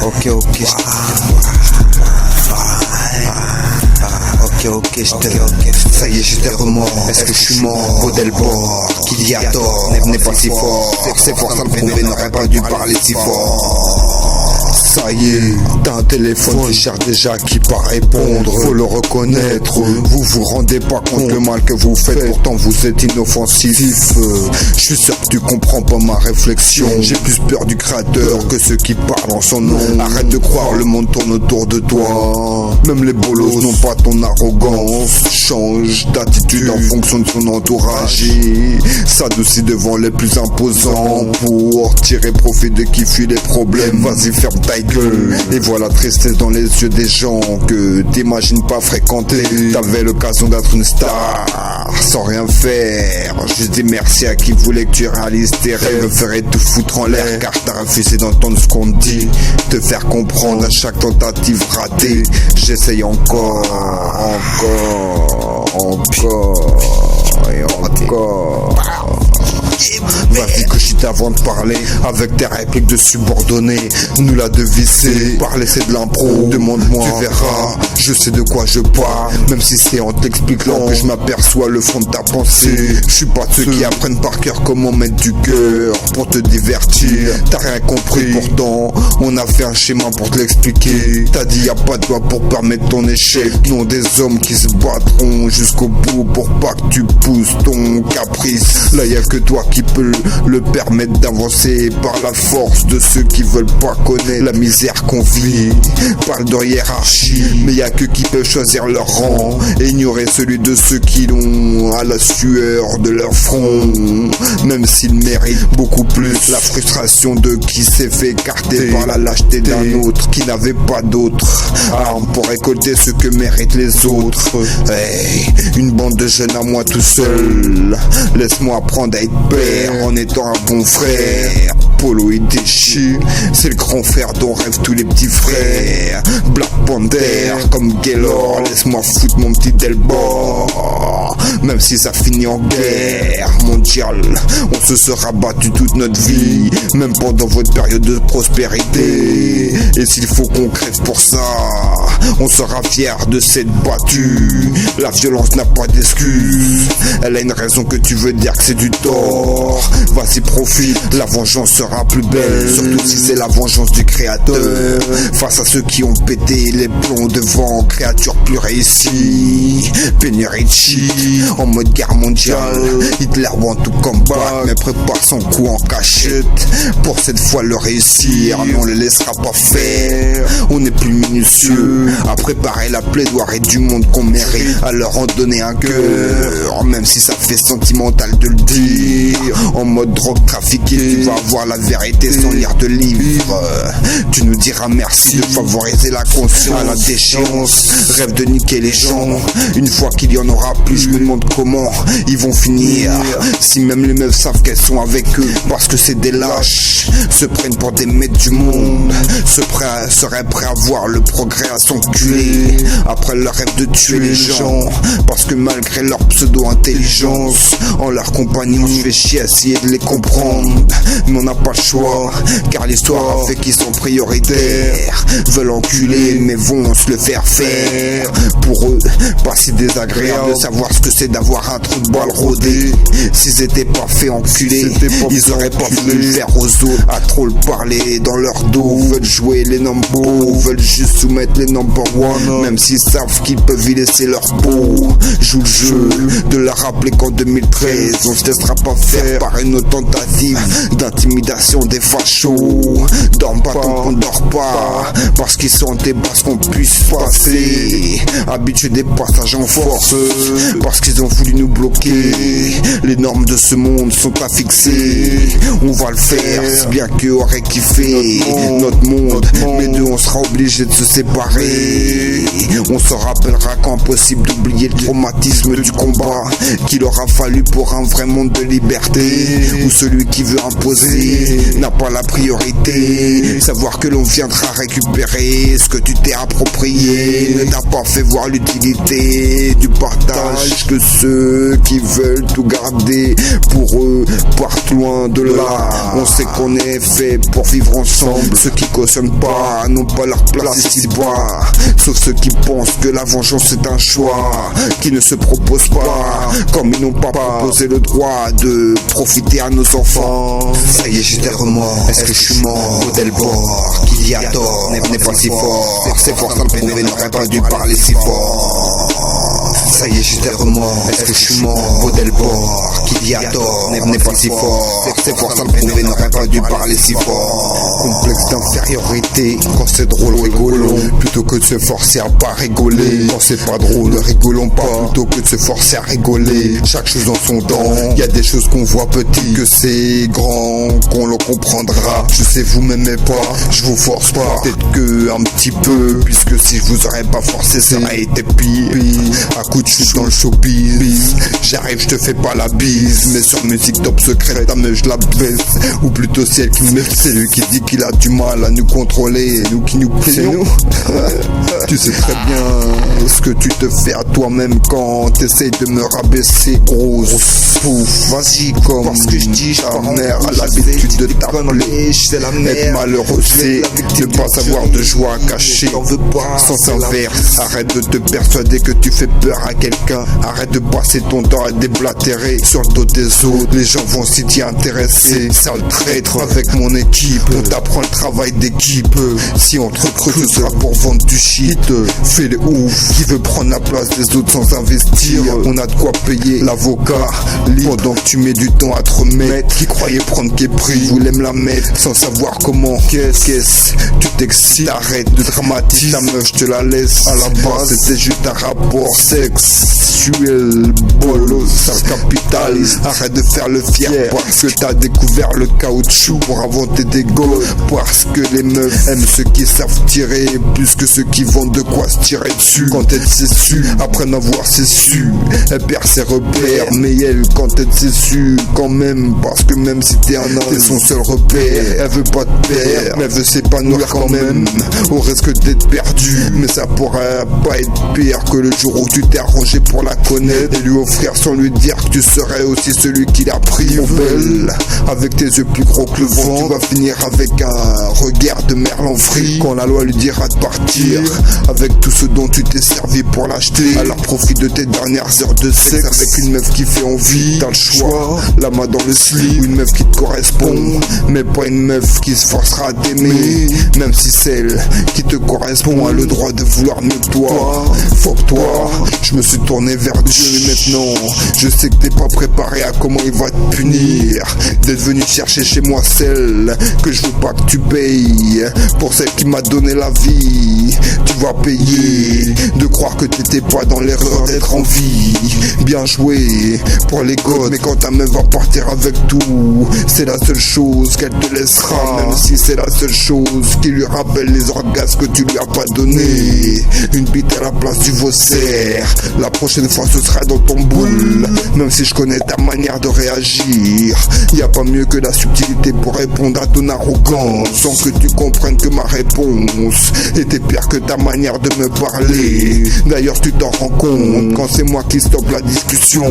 Ok, ça y est, j'ai des remords. Est-ce que je suis mort? Vaudel bord, qu'il y a tort, n'est pas si fort. C'est pour ça le prouver, n'aurait pas dû parler si fort. Ça y est, t'as un téléphone qui cherche déjà qui pas répondre. Faut le reconnaître, vous vous rendez pas compte le mal que vous faites. Pourtant vous êtes inoffensif. Je suis sûr que tu comprends pas ma réflexion. J'ai plus peur du créateur que ceux qui parlent en son nom. Arrête de croire, le monde tourne autour de toi. Même les bolos n'ont pas ton arrogance. Change d'attitude en fonction de son entourage. S'adoucit devant les plus imposants pour tirer profit de qui fuit les problèmes. Vas-y, ferme ta gueule. Et voilà tristesse dans les yeux des gens que t'imagines pas fréquenter. T'avais l'occasion d'être une star sans rien faire. Juste dis merci à qui voulait que tu réalises tes rêves. Me ferait tout foutre en l'air car t'as refusé d'entendre ce qu'on te dit. Te faire comprendre à chaque tentative ratée. J'essaye encore et encore. Vas-y que je avant de parler. Avec tes répliques de subordonnés, nous la deviser. Parler c'est de l'impro, demande-moi, tu verras. Je sais de quoi je parle, même si c'est en t'expliquant que je m'aperçois le fond de ta pensée. Je suis pas de ceux qui apprennent par cœur comment mettre du cœur pour te divertir. T'as rien compris pourtant, on a fait un schéma pour te l'expliquer. T'as dit y a pas de loi pour permettre ton échec. Non, des hommes qui se battront jusqu'au bout pour pas que tu pousses ton caprice. Là y a que toi qui peux le permettre d'avancer par la force de ceux qui veulent pas connaître la misère qu'on vit. Parle de hiérarchie, mais y a que qui peuvent choisir leur rang et ignorer celui de ceux qui l'ont à la sueur de leur front. Même s'ils méritent beaucoup plus, la frustration de qui s'est fait écarter par la lâcheté d'un autre qui n'avait pas d'autre arme pour récolter ce que méritent les autres. Hey, une bande de jeunes à moi tout seul, laisse-moi apprendre à être père en étant un bon frère. Polo et déchu, c'est le grand frère dont rêvent tous les petits frères. Black Panther comme Gaylor, laisse-moi foutre mon petit Delbord. Même si ça finit en guerre mondiale, on se sera battu toute notre vie, même pendant votre période de prospérité. Et s'il faut qu'on crève pour ça, on sera fiers de s'être battu. La violence n'a pas d'excuse, elle a une raison que tu veux dire que c'est du tort. Vas-y profite, la vengeance sera plus belle, surtout si c'est la vengeance du créateur. Face à ceux qui ont pété les plombs devant, créature plus réussie. Penerici, en mode guerre mondiale, Hitler want to come back, mais prépare son coup en cachette. Pour cette fois le réussir, mais on le laissera pas faire. On est plus minutieux à préparer la plaidoirie du monde qu'on mérite, à leur en donner un cœur, même si ça fait sentimental de le dire. En mode drogue trafiquée, tu vas avoir la vérité sans lire de livres. Tu nous diras merci de favoriser la conscience à la déchéance. Rêve de niquer les gens, une fois qu'il y en aura plus, je me demande comment ils vont finir. Si même les meufs savent qu'elles sont avec eux, parce que c'est des lâches, se prennent pour des maîtres du monde, seraient prêts à voir le progrès à s'enculer. Après leur rêve de tuer les gens, parce que malgré leur pseudo-intelligence, en leur compagnie on se fait chier à essayer de les comprendre. Mais on n'a pas le choix, car l'histoire a fait qu'ils sont prioritaires. Veulent enculer mais vont se le faire faire. Pour eux, pas si désagréable de savoir ce que c'est d'avoir un trou de balle rodé. S'ils étaient pas fait enculer, ils auraient pas voulu le faire aux autres. À trop le parler dans leur dos, veulent jouer les numbers, veulent juste soumettre les number one, même s'ils savent qu'ils peuvent y laisser leur peau. Joue le jeu de leur rappeler qu'en 2013 on se laissera pas faire par une autre tentative d'intimidation des fachos. Dorme pas tant qu'on dort pas, parce qu'ils sont des bases qu'on puisse passer. Habitués des passages en force, parce qu'ils ont voulu nous bloquer. Les normes de ce monde sont à fixer. On va le faire, si bien qu'eux auraient kiffé notre monde. Mais d'eux on sera obligé de se séparer. On se rappellera qu'impossible d'oublier le traumatisme du combat qu'il aura fallu pour un vrai monde de liberté, où celui qui veut imposer n'a pas la priorité. Savoir que l'on viendra récupérer ce que tu t'es approprié ne t'a pas fait voir l'utilité du partage. Que ceux qui veulent tout garder pour eux partent loin de là. On sait qu'on est fait pour vivre ensemble. Ceux qui cautionnent pas n'ont pas leur place ici-bas. Sauf ceux qui pensent que la vengeance est un choix, qui ne se proposent pas, comme ils n'ont pas proposé le droit de profiter à nos enfants. Ça y est, j'ai des remords. Est-ce que je suis mort? Modèle bord, qu'il y a tort n'est pas si fort. C'est fort sans le prouver, n'aurait pas dû parler si fort. Ça y est, j'ai des remords. Est-ce que je suis mort? Modèle bord, qu'il y a tort n'est pas si fort. C'est fort sans le prouver, n'aurait pas dû parler si fort. Complexe d'infériorité, quand c'est drôle, rigolons. Plutôt que de se forcer à pas rigoler. Quand c'est pas drôle, ne rigolons pas. Plutôt que de se forcer à rigoler. Chaque chose en son temps. Y a des choses qu'on voit petit, que c'est grand, qu'on le comprendra. Je sais vous m'aimez pas, je vous force pas. Peut-être que un petit peu, puisque si je vous aurais pas forcé, ça aurait été pire. À coup de chute dans le showbiz, j'arrive, je te fais pas la bise. Mais sur musique top secret, ta meuf je la baisse. Ou plutôt c'est elle qui me met. C'est lui qui dit qu'il a du mal à nous contrôler, nous qui nous plaignons. Tu sais très bien ce que tu te fais à toi-même quand t'essayes de me rabaisser. Grosse pouf, vas-y comme parce que je dis, ta mère a l'habitude de t'appeler. Être malheureux c'est ne pas avoir de joie cachée. Sans inverse, arrête de te persuader que tu fais peur à quelqu'un. Arrête de passer ton temps à déblatérer sur le dos des autres. Les gens vont s'y t'y intéresser. Sale traître, avec mon équipe on t'apprend le travail d'équipe. Si on te recrute, ce sera pour vendre du shit. Fais les ouf, qui veut prendre la place des autres sans investir. On a de quoi payer l'avocat pendant que tu mets du temps à te remettre. Qui croyait prendre qui est pris, voulait me la mettre sans savoir comment. Qu'est-ce tu t'excites, arrête de dramatiser. Ta meuf je te la laisse. À la base c'était juste un rapport sexuel. Bolos, sale capitaliste. Arrête de faire le fier parce que t'as découvert le caoutchouc pour inventer des gosses. Parce que les meufs aiment ceux qui savent tirer plus que ceux qui vendent de quoi se tirer dessus. Quand elle s'est su, après n'avoir su, elle perd ses repères. Mais elle, quand elle s'est su, quand même, parce que même si t'es un homme, t'es son seul repère. Elle veut pas te perdre, mais elle veut s'épanouir quand même. Au risque d'être perdu, mais ça pourrait pas être pire que le jour où tu t'es arrangé pour la connaître et lui offrir sans lui dire que tu serais aussi celui qui l'a pris. Mon belle, avec tes yeux plus gros que le vent, tu vas finir avec un regard de merlan frit. Quand la loi lui dira de partir, avec tout ce dont tu t'es servi pour l'acheter, alors profite de tes dernières heures de sexe avec une meuf qui fait envie. T'as le choix, la main dans le slip, une meuf qui te correspond, mais pas une meuf qui se forcera à t'aimer. Même si celle qui te correspond a le droit de vouloir mieux que toi. Fuck toi, je me suis tourné vers Dieu et maintenant je sais que t'es pas préparé à comment il va te punir. D'être venu chercher chez moi celle que je veux pas que tu payes. Pour celle qui m'a donné la vie, tu vas payer. De croire que t'étais pas dans l'erreur d'être en vie. Bien joué pour les gosses, mais quand ta meuf va partir avec tout, c'est la seule chose qu'elle te laissera. Même si c'est la seule chose qui lui rappelle les orgasmes que tu lui as pas donné. Une bite à la place du vaussaire, la prochaine fois ce sera dans ton boule. Même si je connais ta manière de réagir, y a pas mieux que la subtilité pour répondre à ton arrogance, sans que tu comprennes que ma réponse était pire que ta manière de me parler. D'ailleurs tu t'en rends compte quand c'est moi qui stoppe la discussion.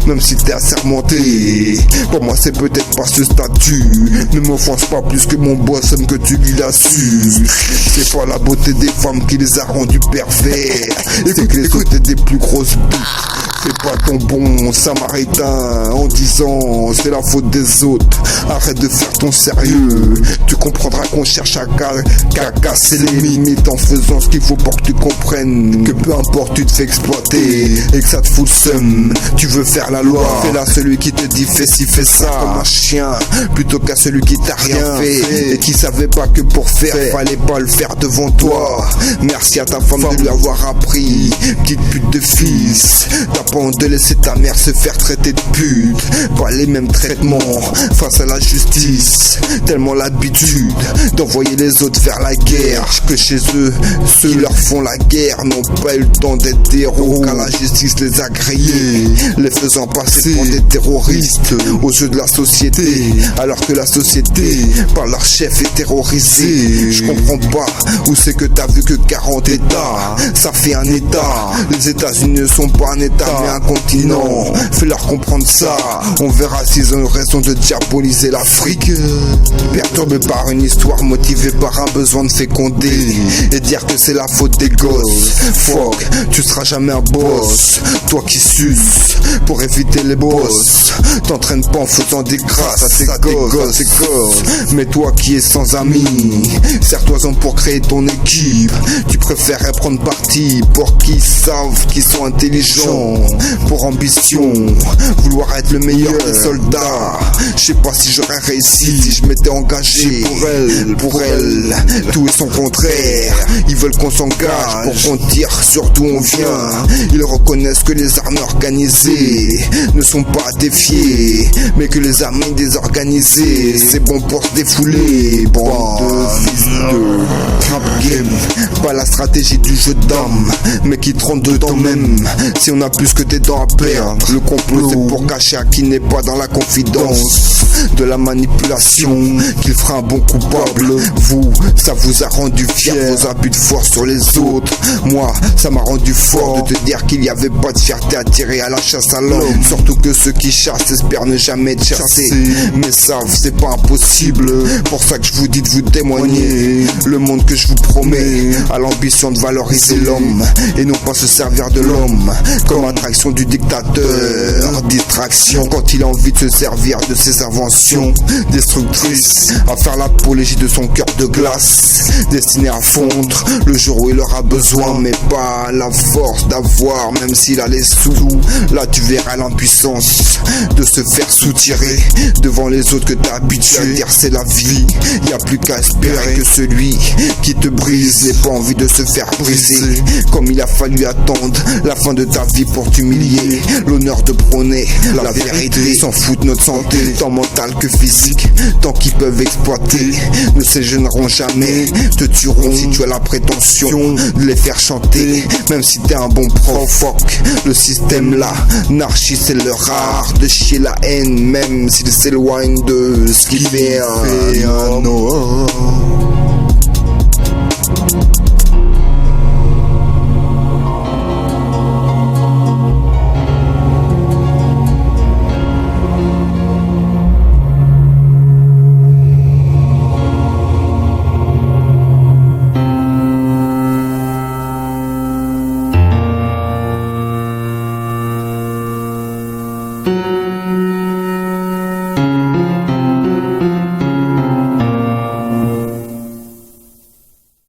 Même si t'es assermenté, pour moi c'est peut-être pas ce statut. Ne m'offense pas plus que mon boss aime que tu lui l'as su. C'est pas la beauté des femmes qui les a rendus pervers, c'est que les autres étaient des plus grosses bites. C'est pas ton bon samaritain en disant c'est la faute des autres. Arrête de faire ton sérieux. Tu comprendras qu'on cherche à casser les limites en faisant ce qu'il faut pour que tu comprennes que peu importe tu te fais exploiter et que ça te fout le seum. Tu veux faire la loi, fais-la à celui qui te dit fais ci fais ça comme un chien, plutôt qu'à celui qui t'a rien fait et qui savait pas que pour faire fallait pas le faire devant toi. Merci à ta femme de lui avoir appris, petite pute de fils. T'as pas honte de laisser ta mère se faire traiter de pute, pas les mêmes traitements face à la justice. Tellement l'habitude d'envoyer les autres vers la guerre. Que chez eux, ceux qui leur font la guerre n'ont pas eu le temps d'être des héros, car la justice les a grillés, les faisant passer pour des terroristes aux yeux de la société, alors que la société par leur chef est terrorisée. Je comprends pas où c'est que t'as vu que 40 États, ça fait un État. Les États-Unis ne sont pas un État mais un continent. Fais-leur comprendre ça, on verra s'ils ont raison de diaboliser l'Afrique. Perturbé par une histoire motivée par un besoin de féconder et dire que c'est la faute des gosses. Fuck, tu seras jamais un boss. Toi qui suces pour éviter les boss, t'entraînes pas en faisant des grâces à tes gosses. Mais toi qui es sans amis, serre-toi-en pour créer ton équipe. Tu préférerais prendre parti pour qui savent qu'ils sont intelligents, pour ambition, vouloir être le meilleur des soldats. Je sais pas si j'aurais réussi si je m'étais engagé pour elle, tout est son contraire. Ils veulent qu'on s'engage pour qu'on tire sur d'où on vient. Ils reconnaissent que les armées organisées ne sont pas à défier, mais que les armées désorganisées, c'est bon pour se défouler. Bande de fils de rap game, pas la stratégie du jeu d'âme, mais qui trompe de toi-même. Si on a plus que des dents à perdre, le complot c'est pour cacher à qui n'est pas dans la confidence de la manipulation qu'il fera un bon coupable. Vous, ça vous a rendu fier, vos abus de force sur les autres. Moi, ça m'a rendu fort de te dire qu'il n'y avait pas de fierté à tirer à la chasse à l'homme. Surtout que ceux qui chassent espèrent ne jamais être chassés, mais savent c'est pas impossible. Pour ça que je vous dis de vous témoigner. Le monde que je vous promets a l'ambition de valoriser l'homme et non pas se servir de l'homme comme attraction du dictateur. Distraction quand il a envie de se servir de ses inventions destructrices, à faire l'apologie de son cœur de glace, destiné à fondre le jour où il aura besoin, mais pas la force d'avoir, même s'il a les sous. Là tu verras l'impuissance de se faire soutirer devant les autres que t'as habitué à dire c'est la vie. Y a plus qu'à espérer que celui qui te brise n'ait pas envie de se faire briser, comme il a fallu attendre la fin de ta vie pour t'humilier. L'honneur de prôner la vérité, s'en foutent notre santé, tant mentale que physique, tant qu'ils peuvent exploiter, ne se gêneront jamais, te tueront si tu as la prétention de les faire chanter, même si t'es un bon prof. Fuck le système là, anarchie c'est leur art de chier la haine, même s'ils s'éloignent de ce qui fait un homme.